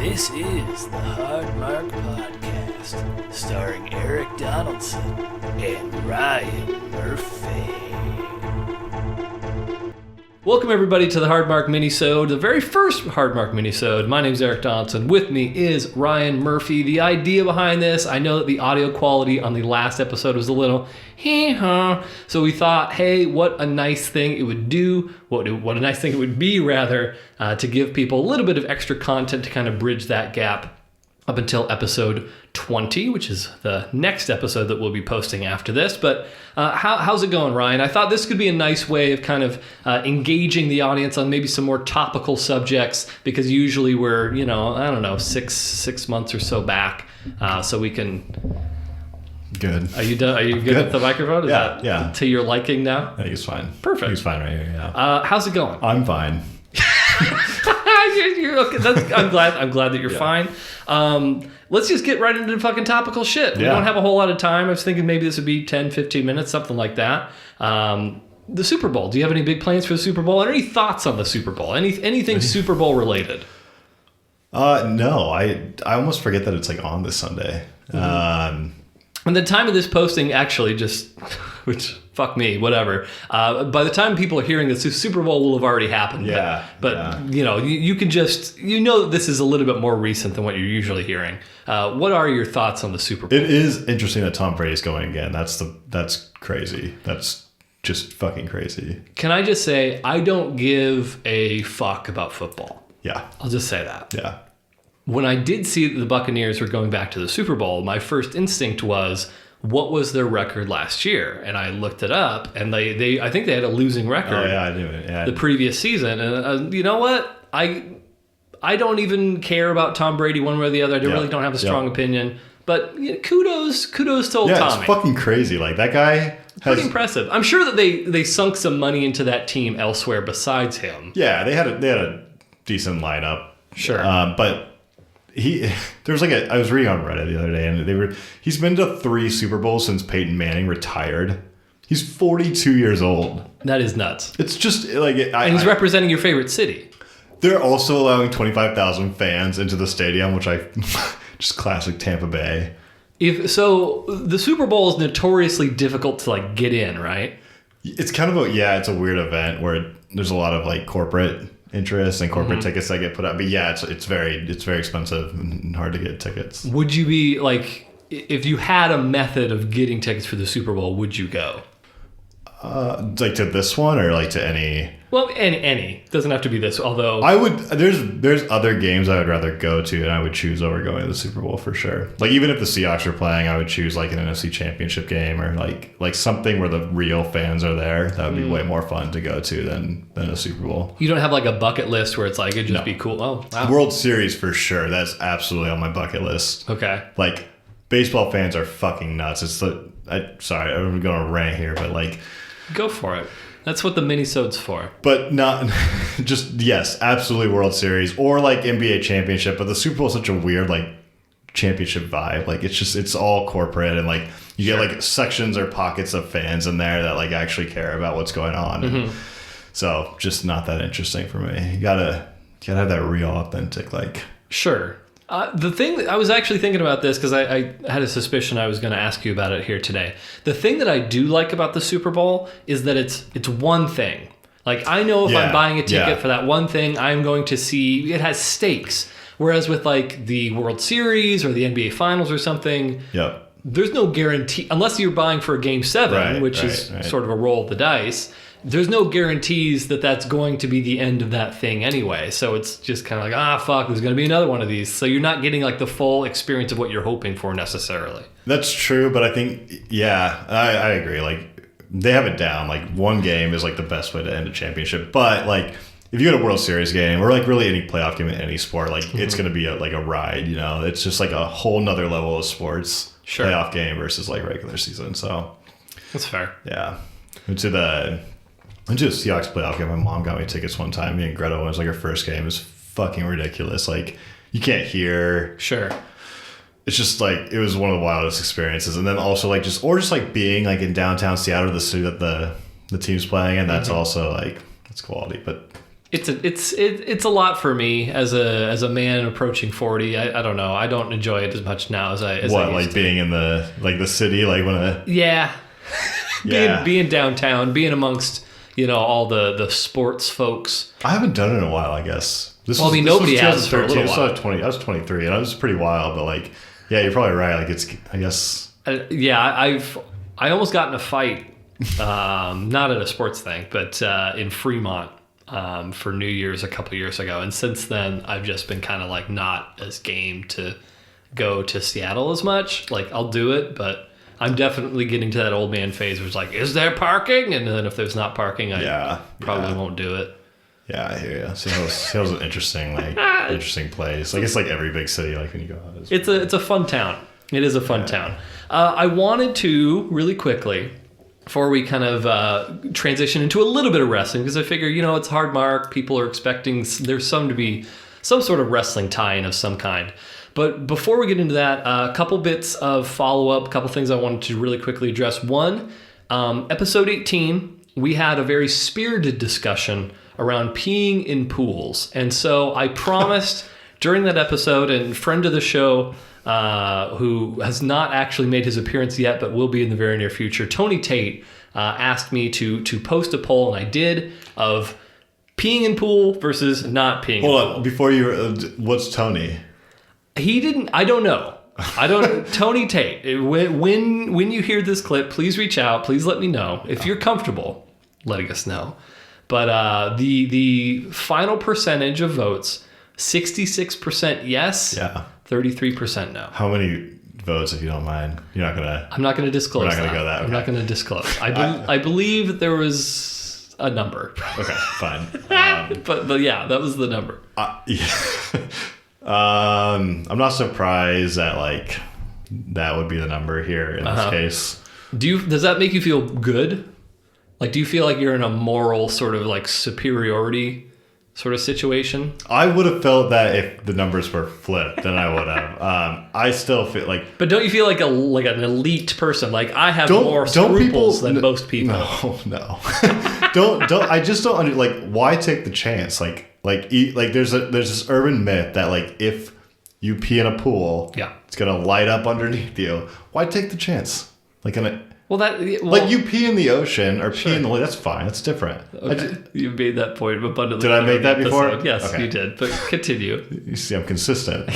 This is the Hard Mark Podcast, starring Eric Donaldson and Ryan Murphy. Welcome everybody to the Hard Mark Minisode, the very first Hard Mark Minisode. My name's Eric Donaldson. With me is Ryan Murphy. The idea behind this, I know that the audio quality on the last episode was a little hee-haw, so we thought, hey, what a nice thing it would do, what a nice thing it would be, rather, to give people a little bit of extra content to kind of bridge that gap up until episode 20, which is the next episode that we'll be posting after this. But how's it going, Ryan? I thought this could be a nice way of kind of engaging the audience on maybe some more topical subjects, because usually we're, I don't know, six months or so back, so we can... Good. Are you done? Are you good with the microphone? Is yeah. To your liking now? I think it's fine. Perfect. He's fine right here, yeah. How's it going? I'm fine. You're okay. I'm glad that you're fine. Let's just get right into the fucking topical shit. We don't have a whole lot of time. I was thinking maybe this would be 10, 15 minutes, something like that. The Super Bowl. Do you have any big plans for the Super Bowl? Any thoughts on the Super Bowl? Anything Super Bowl related? No. I almost forget that it's like on this Sunday. And the time of this posting actually which, fuck me, whatever. By the time people are hearing this, the Super Bowl will have already happened. But you can just, that this is a little bit more recent than what you're usually hearing. What are your thoughts on the Super Bowl? It is interesting that Tom Brady's going again. That's crazy. That's just fucking crazy. Can I just say, I don't give a fuck about football. Yeah. I'll just say that. Yeah. When I did see that the Buccaneers were going back to the Super Bowl, my first instinct was, what was their record last year? And I looked it up, and I think they had a losing record. Oh, yeah, I knew it. Yeah. The previous season. And you know what? I don't even care about Tom Brady one way or the other. I really don't have a strong opinion. But kudos to old Tommy. Yeah, it's fucking crazy. Like, that guy pretty impressive. I'm sure that they sunk some money into that team elsewhere besides him. Yeah, they had a decent lineup. Sure. But I was reading on Reddit the other day, and he's been to 3 Super Bowls since Peyton Manning retired. He's 42 years old. That is nuts. It's just like... And he's representing your favorite city. They're also allowing 25,000 fans into the stadium, which just classic Tampa Bay. So the Super Bowl is notoriously difficult to get in, right? It's kind of it's a weird event where there's a lot of corporate interest and corporate tickets that get put out. But yeah, it's very expensive and hard to get tickets. Would you be if you had a method of getting tickets for the Super Bowl, would you go? To this one or to any? Well, any. Doesn't have to be this, although I would. There's other games I would rather go to, and I would choose over going to the Super Bowl for sure. Even if the Seahawks are playing, I would choose an NFC Championship game or like something where the real fans are there. That would be way more fun to go to than a Super Bowl. You don't have a bucket list where it's it'd just be cool. Oh, wow. World Series for sure. That's absolutely on my bucket list. Okay. Baseball fans are fucking nuts. Sorry, I'm going to rant here, but go for it. That's what the minisode's for. But not just, yes, absolutely World Series or NBA championship. But the Super Bowl is such a weird championship vibe. It's all corporate, and you get sections or pockets of fans in there that actually care about what's going on. Mm-hmm. So just not that interesting for me. You gotta have that real, authentic Sure. The thing that I was actually thinking about this because I had a suspicion I was going to ask you about it here today. The thing that I do like about the Super Bowl is that it's one thing. I know if I'm buying a ticket for that one thing, I'm going to see it has stakes. Whereas with the World Series or the NBA Finals or something, there's no guarantee unless you're buying for a Game 7, which is sort of a roll of the dice. There's no guarantees that that's going to be the end of that thing anyway. So it's just kind of fuck, there's going to be another one of these. So you're not getting the full experience of what you're hoping for necessarily. That's true, but I think, I agree. They have it down. One game is the best way to end a championship. But if you get a World Series game or really any playoff game in any sport, it's going to be a ride, It's just a whole nother level of sports. Sure. Playoff game versus regular season. So that's fair. Yeah. Went to a Seahawks playoff game. My mom got me tickets one time. Me and Greta, it was her first game. It was fucking ridiculous. You can't hear. Sure. It's just it was one of the wildest experiences. And then also just being in downtown Seattle, the city that the team's playing in. That's also that's quality. But It's a lot for me as a man approaching 40. I don't know. I don't enjoy it as much now as I used to. Being in the city, like when being downtown, being amongst all the sports folks. I haven't done it in a while, I guess. Nobody has for a little while. I was 23, and I was pretty wild, but like, yeah, you're probably right. Like I guess. I almost got in a fight, not at a sports thing, but in Fremont. For New Year's a couple years ago, and since then I've just been kind of like not as game to go to Seattle as much. Like I'll do it, but I'm definitely getting to that old man phase where it's like, is there parking? And then if there's not parking, I probably won't do it. Yeah, I hear you. Seattle's an interesting interesting place. I guess like every big city, like when you go out, it's a fun town. It is a fun town. I wanted to really quickly, before we kind of transition into a little bit of wrestling, because I figure, it's Hard Mark. People are expecting there's to be some sort of wrestling tie-in of some kind. But before we get into that, a couple bits of follow-up, a couple things I wanted to really quickly address. One, episode 18, we had a very spirited discussion around peeing in pools. And so I promised during that episode, and friend of the show, who has not actually made his appearance yet, but will be in the very near future, Tony Tate, asked me to post a poll, and I did, of peeing in pool versus not peeing in pool. Hold on, before what's Tony? He didn't, I don't know. Tony Tate, when you hear this clip, please reach out, please let me know. If you're comfortable letting us know. But the final percentage of votes, 66% yes. Yeah. 33% no. How many votes, if you don't mind? I'm not going to disclose. We're not going to go that. Okay. I'm not going to disclose. I believe there was a number. Okay, fine. But yeah, that was the number. Yeah. I'm not surprised that that would be the number here in this case. Does that make you feel good? Like, do you feel like you're in a moral sort of like superiority sort of situation? I would have felt that if the numbers were flipped, then I would have. I still feel like... But don't you feel like an elite person? Like, I have more scruples than most people. No. don't. I just don't why take the chance? There's this urban myth that if you pee in a pool, it's gonna light up underneath you. Why take the chance? You pee in the ocean or pee in the lake, that's fine. That's different. Okay. You made that point abundantly. Did I make that before? Yes, okay. You did. But continue. You see, I'm consistent.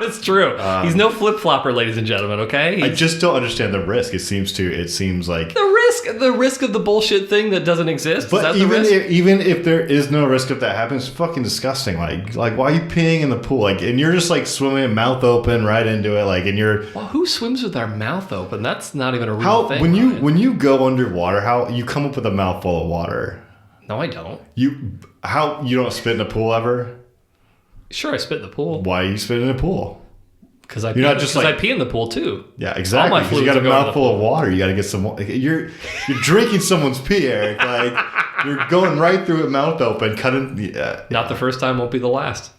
It's true. He's no flip-flopper, ladies and gentlemen, okay? I just don't understand the risk. It seems like... The risk of the bullshit thing that doesn't exist? But even if there is no risk if that happens, it's fucking disgusting. Like why are you peeing in the pool? And you're just swimming mouth open right into it. And you're... Well, who swims with their mouth open? That's not even a real thing. When you go underwater, how you come up with a mouthful of water? No, I don't. You don't spit in a pool ever? Sure, I spit in the pool. Why you spit in a pool? Because I pee in the pool too. Yeah, exactly. Because you got a mouthful of water. You got to get some. You're drinking someone's pee, Eric. You're going right through it, mouth open, cutting. Not the first time, won't be the last.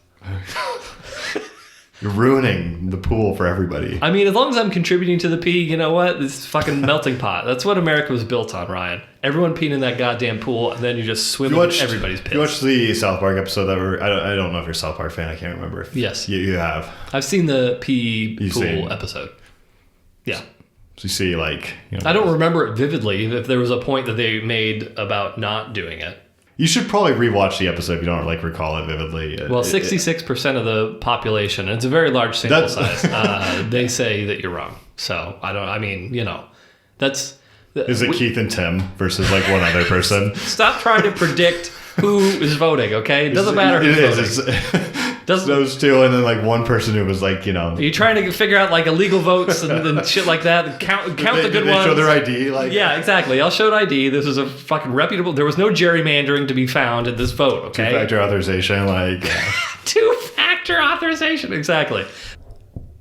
You're ruining the pool for everybody. I mean, as long as I'm contributing to the pee, you know what? This fucking melting pot. That's what America was built on, Ryan. Everyone peeing in that goddamn pool, and then you just swim in everybody's piss. You watched the South Park episode I don't know if you're a South Park fan. I can't remember. Yes. You have. I've seen the pee pool episode. Yeah. So you see, I don't remember it vividly. If there was a point that they made about not doing it. You should probably rewatch the episode if you don't recall it vividly. Well, 66% of the population, and it's a very large sample size, they say that you're wrong. So that's... Is it Keith and Tim versus one other person? Stop trying to predict who is voting, okay? It doesn't matter who's voting. Those two, and then one person who was Are you trying to figure out illegal votes and shit like that? Count the good ones. Show their ID? Yeah, exactly. I'll show an ID. This is a fucking reputable... There was no gerrymandering to be found in this vote, okay? Two-factor authorization, Two-factor authorization, exactly.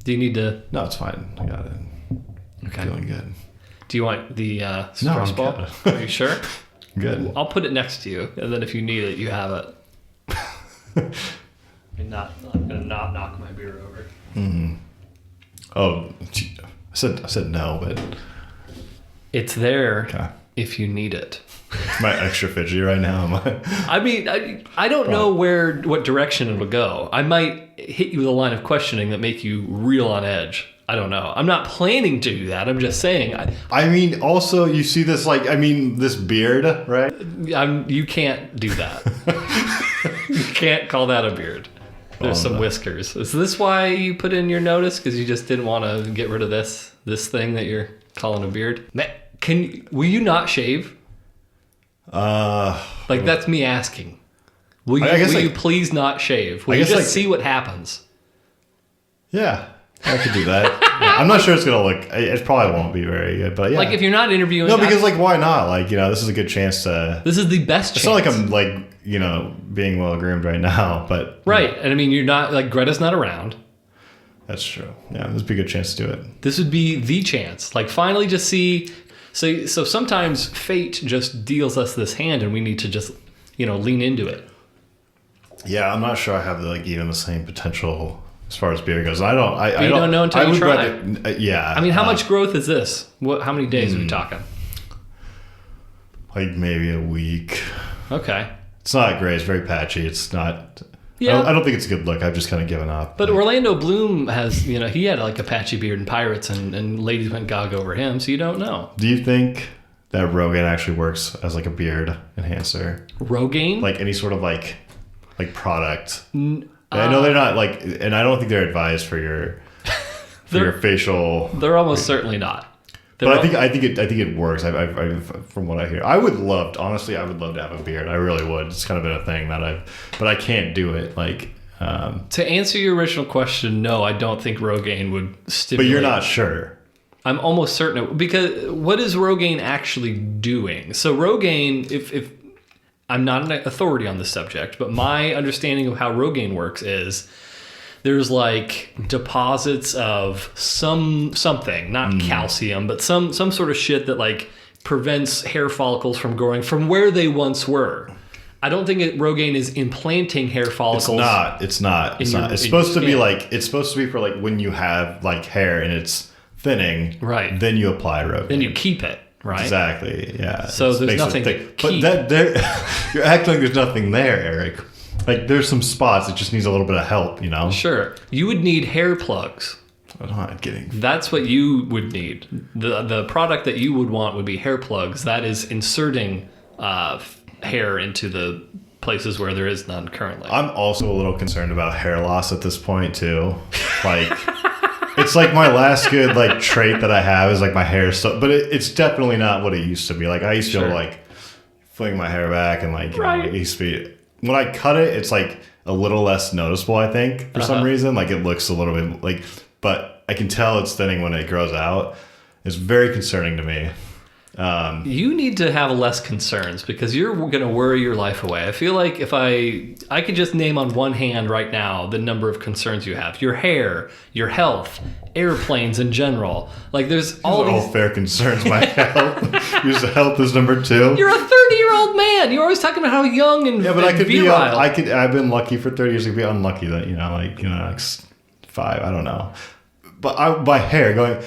Do you need to... No, it's fine. I got it. Okay. Feeling good. Do you want the stress ball? Are you sure? Good. I'll put it next to you, and then if you need it, you have it. I'm gonna not knock my beer over. Mm-hmm. Oh, I said no, but it's there if you need it. Am I extra fidgety right now? Am I? I mean, I don't know what direction it'll go. I might hit you with a line of questioning that make you real on edge. I don't know. I'm not planning to do that. I'm just saying. I mean, also, you see this, this beard, right? You can't do that. You can't call that a beard. There's some whiskers. Is this why you put in your notice? Because you just didn't want to get rid of this thing that you're calling a beard? Will you not shave? That's me asking. Will you please not shave? Will you just see what happens? Yeah, I could do that. Yeah, I'm not sure it's gonna look. It probably won't be very good, but yeah. Like if you're not interviewing, no, because why not? This is a good chance to. This is the best. It's not like I'm being well groomed right now, but right. And I mean, you're not Greta's not around. That's true. Yeah, this would be a good chance to do it. This would be the chance. Finally, just see. So sometimes fate just deals us this hand, and we need to just lean into it. Yeah, I'm not sure I have even the same potential as far as beard goes. I you don't know until you try. Yeah. I mean, how much growth is this? How many days are we talking? Maybe a week. Okay. It's not great. It's very patchy. It's not. Yeah. I don't think it's a good look. I've just kind of given up. But Orlando Bloom has, he had a patchy beard in Pirates, and ladies went gaga over him, so you don't know. Do you think that Rogaine actually works as a beard enhancer? Rogaine? Any sort of product? I know they're not and I don't think they're advised for your facial. They're almost certainly not. But I think it works. From what I hear, I would love to have a beard. I really would. It's kind of been a thing but I can't do it. To answer your original question, no, I don't think Rogaine would stimulate. But you're not sure. I'm almost certain because what is Rogaine actually doing? So Rogaine, if I'm not an authority on this subject, but my understanding of how Rogaine works is there's deposits of something, not calcium, but some sort of shit that prevents hair follicles from growing from where they once were. I don't think Rogaine is implanting hair follicles. It's not. It's supposed to be it's supposed to be for when you have hair and it's thinning. Right. Then you apply Rogaine. Then you keep it. Right. Exactly. Yeah. So there's nothing to keep. But you're acting like there's nothing there, Eric. There's some spots. It just needs a little bit of help, Sure. You would need hair plugs. I'm not kidding. That's what you would need. The product that you would want would be hair plugs. That is inserting hair into the places where there is none currently. I'm also a little concerned about hair loss at this point, too. It's my last good trait that I have is my hair stuff, but it's definitely not what it used to be. I used to fling my hair back and right. It used to be. When I cut it, it's a little less noticeable, I think, for some reason. It looks a little bit but I can tell it's thinning when it grows out. It's very concerning to me. You need to have less concerns because you're going to worry your life away. I feel like if I could just name on one hand right now the number of concerns you have. Your hair, your health, airplanes in general. There's all these... all fair concerns. My health. Your health is number 2. You're a 30-year-old man. You're always talking about how young and yeah, but I could virile. I've been lucky for 30 years. I could be unlucky that 5. I don't know. But my hair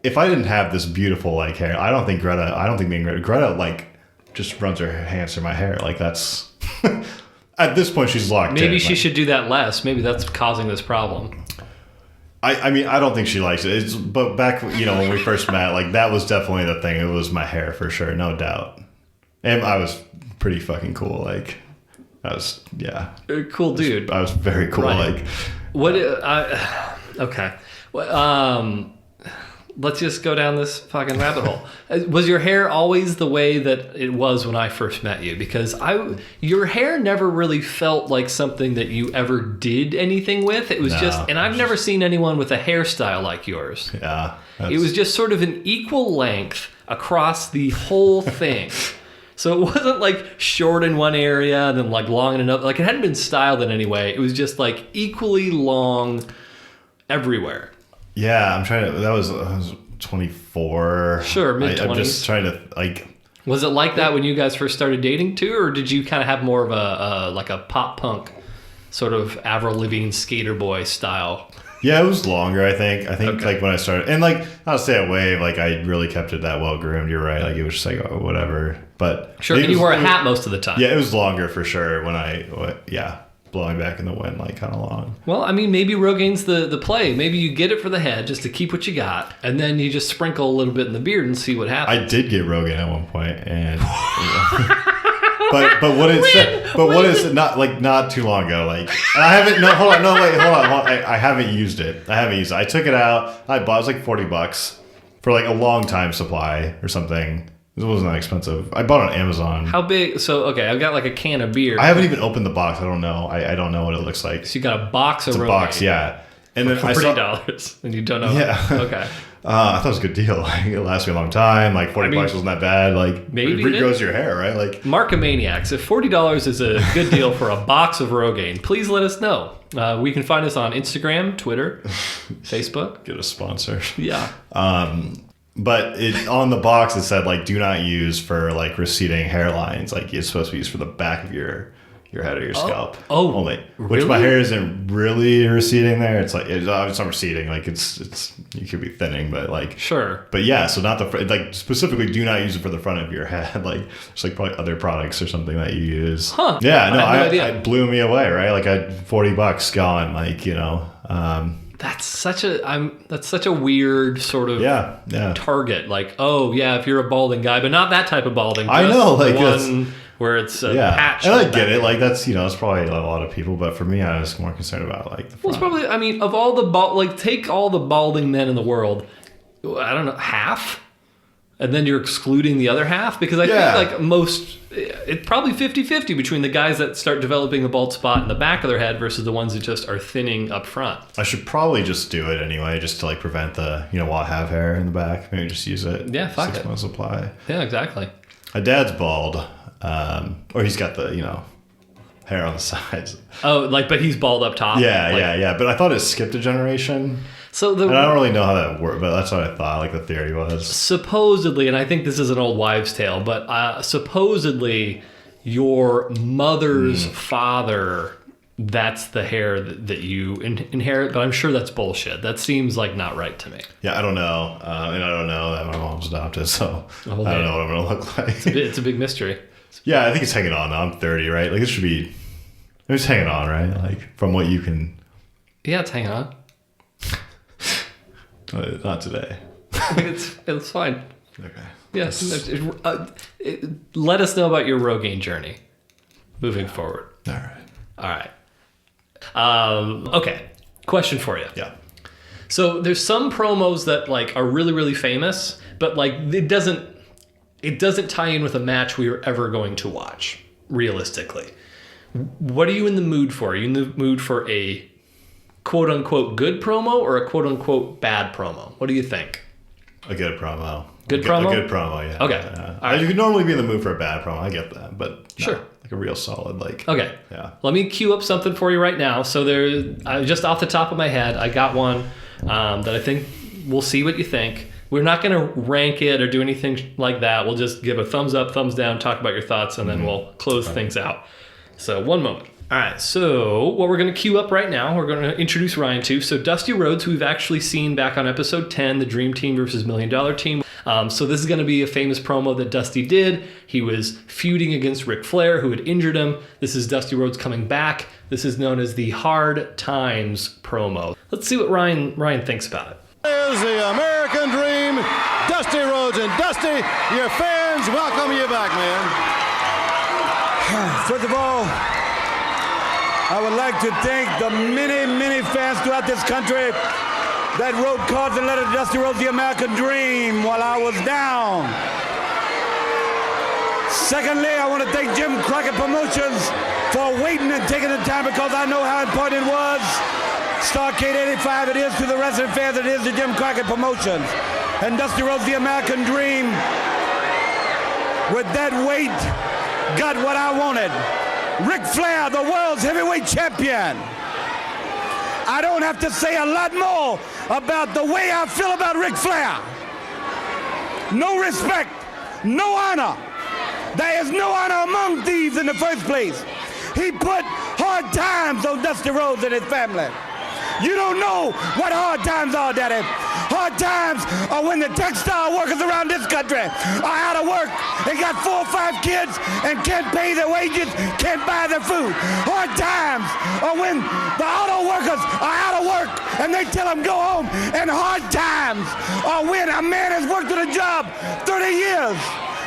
if I didn't have this beautiful hair, I don't think Greta just runs her hands through my hair. That's at this point she's locked in. Maybe she should do that less. Maybe that's causing this problem. I mean, I don't think she likes it. But back when we first met, that was definitely the thing. It was my hair for sure, no doubt. And I was pretty fucking cool. I was cool dude. I was very cool. Right. Okay. Let's just go down this fucking rabbit hole. Was your hair always the way that it was when I first met you? Because your hair never really felt like something that you ever did anything with. It was and I've never seen anyone with a hairstyle like yours. Yeah. It was just sort of an equal length across the whole thing. So it wasn't short in one area and then long in another. It hadn't been styled in any way. It was just equally long everywhere. Yeah, I'm trying to. I was 24. Sure, mid-20s. I'm just trying to Was it like that when you guys first started dating too, or did you kind of have more of a pop punk sort of Avril Lavigne skater boy style Yeah, it was longer, I think. Okay. Like when I started, and like not to say at Wave, like I really kept it that well groomed. You're right. Like it was just like oh, whatever. But Sure, and you wore a hat most of the time. Yeah, it was longer for sure when blowing back in the wind, like kind of long. Well, I mean, maybe Rogain's the play. Maybe you get it for the head just to keep what you got, and then you just sprinkle a little bit in the beard and see what happens. I did get Rogaine at one point, and but what it said, but what is it not too long ago? Like and I haven't. No, hold on. I haven't used it. I took it out. I bought it was like $40 for like a long time supply or something. It wasn't that expensive. I bought it on Amazon. How big? So, okay, I've got like a can of beer. I haven't even opened the box. I don't know. I don't know what it looks like. So you got a box of It's a Rogaine. box, yeah. And then $40, and you don't know. Yeah. Okay. I thought it was a good deal. Like, it lasted me a long time. Like $40 wasn't that bad. Like maybe it regrows your hair, right? Like Markomaniacs, if $40 is a good deal for a box of Rogaine, please let us know. We can find us on Instagram, Twitter, Facebook. get a sponsor. Yeah. But on the box it said like do not use for like receding hairlines. Like it's supposed to be used for the back of your head or your scalp. Oh, only. Which really? my hair isn't really receding there. It's like it's not receding. Like it's you could be thinning, but like Sure. But yeah, so not like specifically do not use it for the front of your head. Like it's like probably other products or something that you use. Huh. Yeah, no, I had no idea. it blew me away, right? Like I had $40 gone, like, you know. That's such a weird sort of Yeah. target. Like, oh yeah, if you're a balding guy, but not that type of balding. I just know, like, the one where it's a patch. And I on the get back. it. Like that's, you know, it's probably a lot of people, but for me, I was more concerned about like the Well, front. it's probably. I mean, of all the take all the balding men in the world. I don't know, half, and then you're excluding the other half because I think like most, it's probably 50-50 between the guys that start developing a bald spot in the back of their head versus the ones that just are thinning up front. I should probably just do it anyway, just to like prevent the, you know, while I have hair in the back, maybe just use it. Yeah, fuck 6 it. months supply. Yeah, exactly. My dad's bald, or he's got the, you know, hair on the sides. Oh, like, but he's bald up top. Yeah, Like, But I thought it skipped a generation. So And I don't really know how that worked, but that's what I thought, like the theory was. supposedly, and I think this is an old wives' tale, but supposedly your mother's father, that's the hair that you inherit, but I'm sure that's bullshit. That seems like not right to me. Yeah, I don't know. And I don't know that my mom's adopted, so I don't know what I'm going to look like. It's a big mystery. Yeah, I think it's hanging on now. I'm 30, right? Like, it should be... It's hanging on, right? Like, from what you can... Yeah, it's hanging on. Not today. It's fine. Okay. Yes. Let us know about your Rogaine journey moving forward. All right. All right. Okay. Question for you. Yeah. So there's some promos that like are really, really famous, but like it doesn't tie in with a match we are ever going to watch, realistically. What are you in the mood for? Are you in the mood for a quote unquote good promo or a quote unquote bad promo? What do you think? A good promo. Good promo? A good promo, yeah. Okay. Yeah. All right. You could normally be in the mood for a bad promo. I get that, but Sure. like a real solid, like... Okay. Yeah. Let me cue up something for you right now. So just off the top of my head, I got one that I think we'll see what you think. We're not going to rank it or do anything like that. We'll just give a thumbs up, thumbs down, talk about your thoughts, and then we'll close things out. So one moment. All right, so what we're going to queue up right now, we're going to introduce Ryan to. So Dusty Rhodes, who we've actually seen back on episode 10, the Dream Team versus $1 Million Team. So this is going to be a famous promo that Dusty did. He was feuding against Ric Flair, who had injured him. This is Dusty Rhodes coming back. This is known as the Hard Times promo. Let's see what Ryan thinks about it. Here's the American Dream, Dusty Rhodes. And Dusty, your fans welcome you back, man. First of all, I would like to thank the many fans throughout this country that wrote cards and letters to Dusty Rhodes, the American Dream, while I was down. Secondly, I want to thank Jim Crockett Promotions for waiting and taking the time, because I know how important it was. Starrcade 85 it is to the wrestling fans, it is to Jim Crockett Promotions. And Dusty Rhodes, the American Dream, with that weight, got what I wanted. Ric Flair, the world's heavyweight champion. I don't have to say a lot more about the way I feel about Ric Flair. No respect, no honor. There is no honor among thieves in the first place. He put hard times on Dusty Rhodes and his family. You don't know what hard times are, Daddy. Hard times are when the textile workers around this country are out of work and got 4 or 5 kids and can't pay their wages, can't buy their food. Hard times are when the auto workers are out of work and they tell them go home. And hard times are when a man has worked at a job 30 years.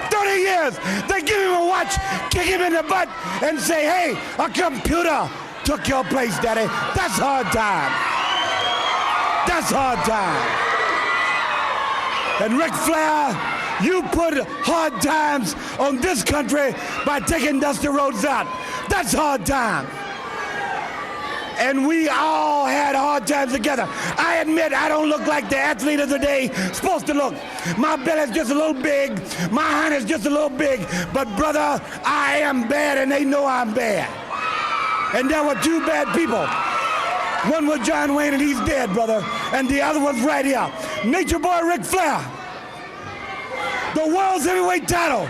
30 years. They give him a watch, kick him in the butt, and say, hey, a computer took your place, Daddy. That's hard time. That's hard time. And Ric Flair, you put hard times on this country by taking Dusty Rhodes out. That's hard time. And we all had hard times together. I admit I don't look like the athlete of the day supposed to look. My belly's just a little big. My hind is just a little big. But brother, I am bad and they know I'm bad. And there were 2 bad people. One was John Wayne and he's dead, brother. And the other one's right here. Nature Boy Ric Flair. The world's heavyweight title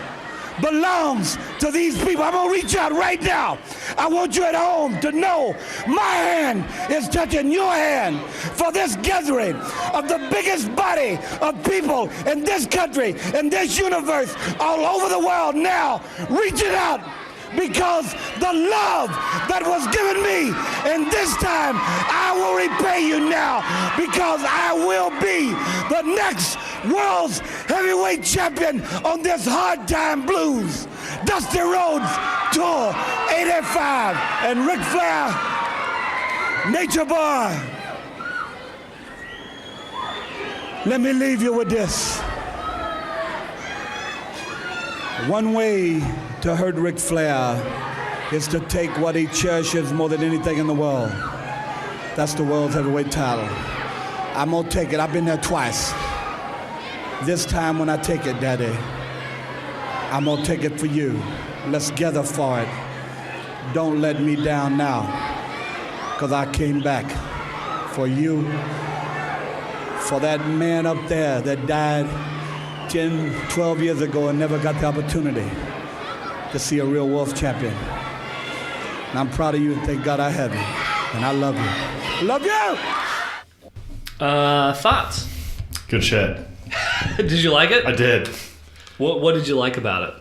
belongs to these people. I'm gonna reach out right now. I want you at home to know my hand is touching your hand for this gathering of the biggest body of people in this country, in this universe, all over the world now, reaching out because the love that was given me, and this time I will repay you now because I will be the next world's heavyweight champion on this hard time blues. Dusty Rhodes Tour 85 and Ric Flair, Nature Boy. Let me leave you with this. One way to hurt Ric Flair is to take what he cherishes more than anything in the world. That's the world's heavyweight title. I'm gonna take it. I've been there twice. This time when I take it, Daddy, I'm gonna take it for you. Let's gather for it. Don't let me down now, because I came back for you, for that man up there that died 10, 12 years ago and never got the opportunity to see a real world champion. And I'm proud of you and thank God I have you. And I love you. Love you! Thoughts? Good shit. Did you like it? I did. What did you like about it?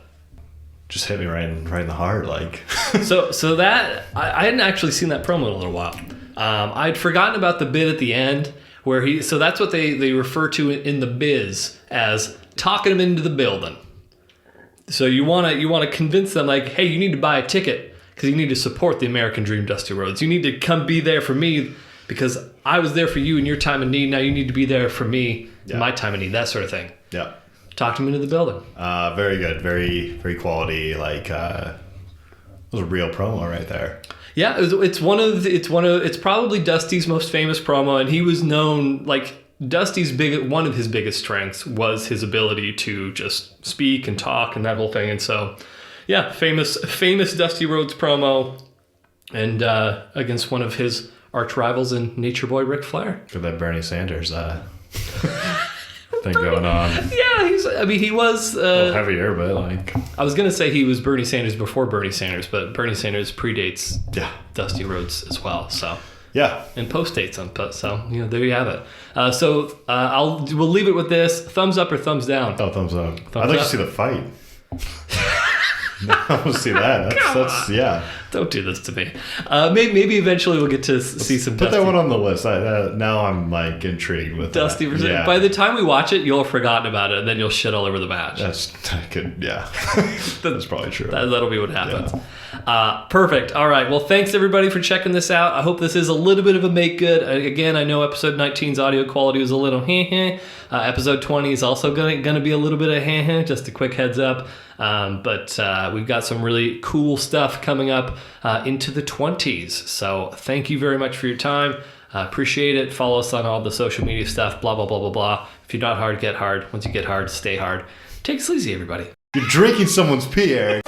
Just hit me right in the heart, like. So that I hadn't actually seen that promo in a little while. I'd forgotten about the bit at the end where so that's what they refer to in the biz as talking him into the building. So you want to convince them, like, hey, you need to buy a ticket because you need to support the American Dream, Dusty Rhodes. You need to come be there for me because I was there for you in your time of need. Now you need to be there for me in my time of need. That sort of thing. Yeah. Talked him into the building. Very good. Very, very quality. Like, it was a real promo right there. Yeah, it's probably Dusty's most famous promo, and he was known, like, one of his biggest strengths was his ability to just speak and talk and that whole thing. And so, yeah, famous Dusty Rhodes promo, and against one of his arch rivals in Nature Boy Ric Flair. Got that Bernie Sanders thing going on. Yeah, he was a little heavier, but like, I was gonna say he was Bernie Sanders before Bernie Sanders, but Bernie Sanders predates Dusty Rhodes as well. So. Yeah. And post-dates on so there you have it. We'll leave it with this. Thumbs up or thumbs down? Oh, thumbs up. I'd like to see the fight. I want to see that. That's yeah. Don't do this to me. Maybe eventually we'll get to see some. Put that one on the list. Now I'm like intrigued with Dusty. Yeah. By the time we watch it, you'll have forgotten about it, and then you'll shit all over the match. That's probably true. That'll be what happens. Yeah. Perfect. All right. Well, thanks everybody for checking this out. I hope this is a little bit of a make good. Again, I know episode 19's audio quality was a little episode 20 is also gonna be a little bit of just a quick heads up. But we've got some really cool stuff coming up into the 20s. So thank you very much for your time. Appreciate it. Follow us on all the social media stuff, blah, blah, blah, blah, blah. If you're not hard, get hard. Once you get hard, stay hard. Take it easy, everybody. You're drinking someone's pee, Eric.